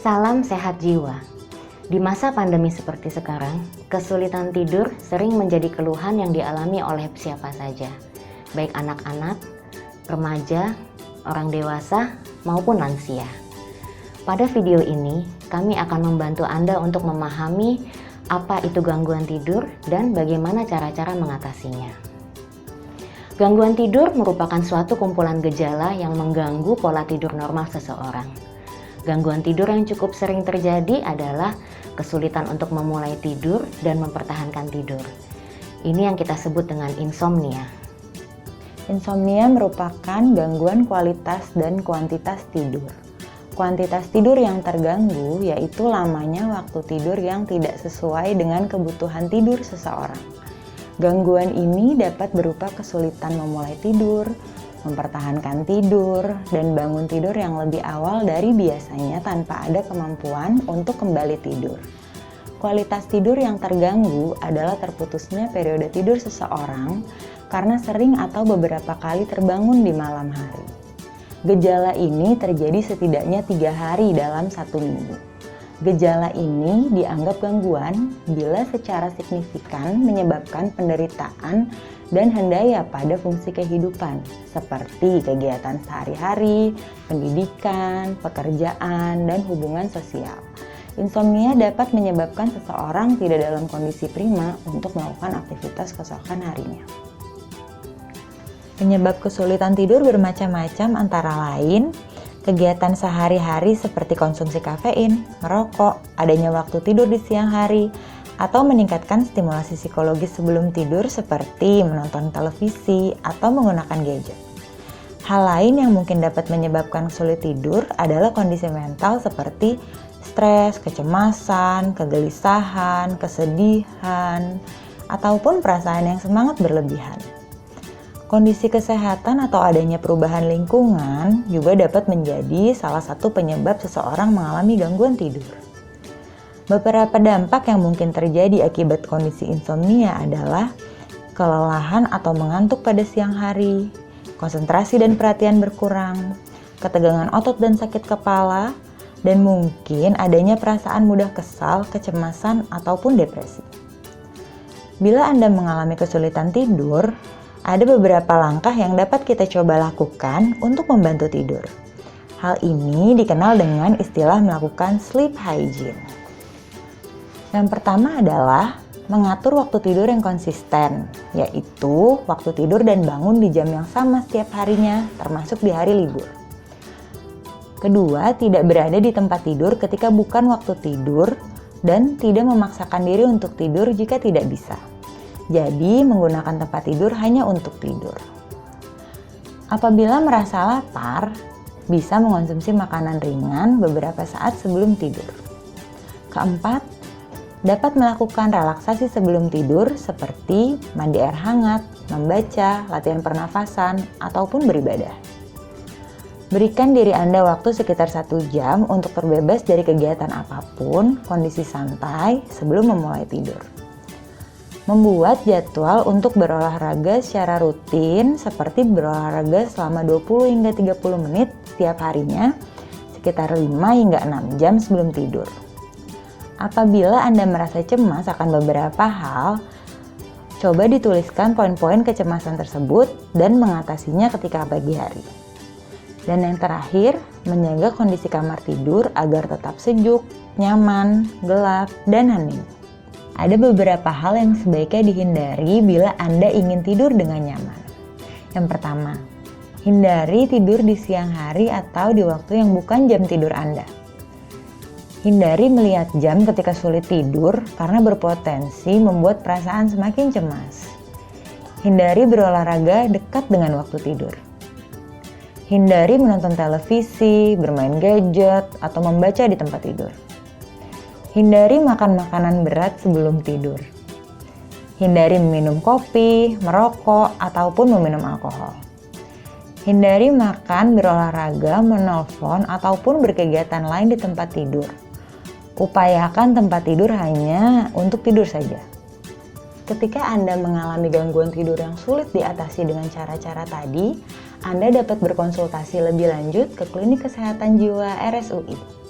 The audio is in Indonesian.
Salam sehat jiwa. Di masa pandemi seperti sekarang, kesulitan tidur sering menjadi keluhan yang dialami oleh siapa saja, baik anak-anak, remaja, orang dewasa, maupun lansia. Pada video ini, kami akan membantu Anda untuk memahami apa itu gangguan tidur dan bagaimana cara-cara mengatasinya. Gangguan tidur merupakan suatu kumpulan gejala yang mengganggu pola tidur normal seseorang. Gangguan tidur yang cukup sering terjadi adalah kesulitan untuk memulai tidur dan mempertahankan tidur. Ini yang kita sebut dengan insomnia. Insomnia merupakan gangguan kualitas dan kuantitas tidur. Kuantitas tidur yang terganggu yaitu lamanya waktu tidur yang tidak sesuai dengan kebutuhan tidur seseorang. Gangguan ini dapat berupa kesulitan memulai tidur, mempertahankan tidur, dan bangun tidur yang lebih awal dari biasanya tanpa ada kemampuan untuk kembali tidur. Kualitas tidur yang terganggu adalah terputusnya periode tidur seseorang karena sering atau beberapa kali terbangun di malam hari. Gejala ini terjadi setidaknya 3 hari dalam 1 minggu. Gejala ini dianggap gangguan bila secara signifikan menyebabkan penderitaan dan hendaya pada fungsi kehidupan seperti kegiatan sehari-hari, pendidikan, pekerjaan, dan hubungan sosial. Insomnia dapat menyebabkan seseorang tidak dalam kondisi prima untuk melakukan aktivitas keesokan harinya. Penyebab kesulitan tidur bermacam-macam antara lain kegiatan sehari-hari seperti konsumsi kafein, merokok, adanya waktu tidur di siang hari, atau meningkatkan stimulasi psikologis sebelum tidur seperti menonton televisi atau menggunakan gadget. Hal lain yang mungkin dapat menyebabkan sulit tidur adalah kondisi mental seperti stres, kecemasan, kegelisahan, kesedihan, ataupun perasaan yang semangat berlebihan. Kondisi kesehatan atau adanya perubahan lingkungan juga dapat menjadi salah satu penyebab seseorang mengalami gangguan tidur. Beberapa dampak yang mungkin terjadi akibat kondisi insomnia adalah kelelahan atau mengantuk pada siang hari, konsentrasi dan perhatian berkurang, ketegangan otot dan sakit kepala, dan mungkin adanya perasaan mudah kesal, kecemasan, ataupun depresi. Bila Anda mengalami kesulitan tidur, ada beberapa langkah yang dapat kita coba lakukan untuk membantu tidur. Hal ini dikenal dengan istilah melakukan sleep hygiene. Yang pertama adalah mengatur waktu tidur yang konsisten, yaitu waktu tidur dan bangun di jam yang sama setiap harinya, termasuk di hari libur. Kedua, tidak berada di tempat tidur ketika bukan waktu tidur dan tidak memaksakan diri untuk tidur jika tidak bisa. Jadi, menggunakan tempat tidur hanya untuk tidur. Apabila merasa lapar, bisa mengonsumsi makanan ringan beberapa saat sebelum tidur. Keempat, dapat melakukan relaksasi sebelum tidur seperti mandi air hangat, membaca, latihan pernafasan, ataupun beribadah. Berikan diri Anda waktu sekitar 1 jam untuk terbebas dari kegiatan apapun, kondisi santai sebelum memulai tidur. Membuat jadwal untuk berolahraga secara rutin seperti berolahraga selama 20 hingga 30 menit setiap harinya sekitar 5 hingga 6 jam sebelum tidur. Apabila Anda merasa cemas akan beberapa hal, coba dituliskan poin-poin kecemasan tersebut dan mengatasinya ketika pagi hari. Dan yang terakhir, menjaga kondisi kamar tidur agar tetap sejuk, nyaman, gelap, dan hening. Ada beberapa hal yang sebaiknya dihindari bila Anda ingin tidur dengan nyaman. Yang pertama, hindari tidur di siang hari atau di waktu yang bukan jam tidur Anda. Hindari melihat jam ketika sulit tidur karena berpotensi membuat perasaan semakin cemas. Hindari berolahraga dekat dengan waktu tidur. Hindari menonton televisi, bermain gadget, atau membaca di tempat tidur. Hindari makan makanan berat sebelum tidur. Hindari minum kopi, merokok, ataupun meminum alkohol. Hindari makan, berolahraga, menelpon, ataupun berkegiatan lain di tempat tidur. Upayakan tempat tidur hanya untuk tidur saja. Ketika Anda mengalami gangguan tidur yang sulit diatasi dengan cara-cara tadi, Anda dapat berkonsultasi lebih lanjut ke Klinik Kesehatan Jiwa RSUI.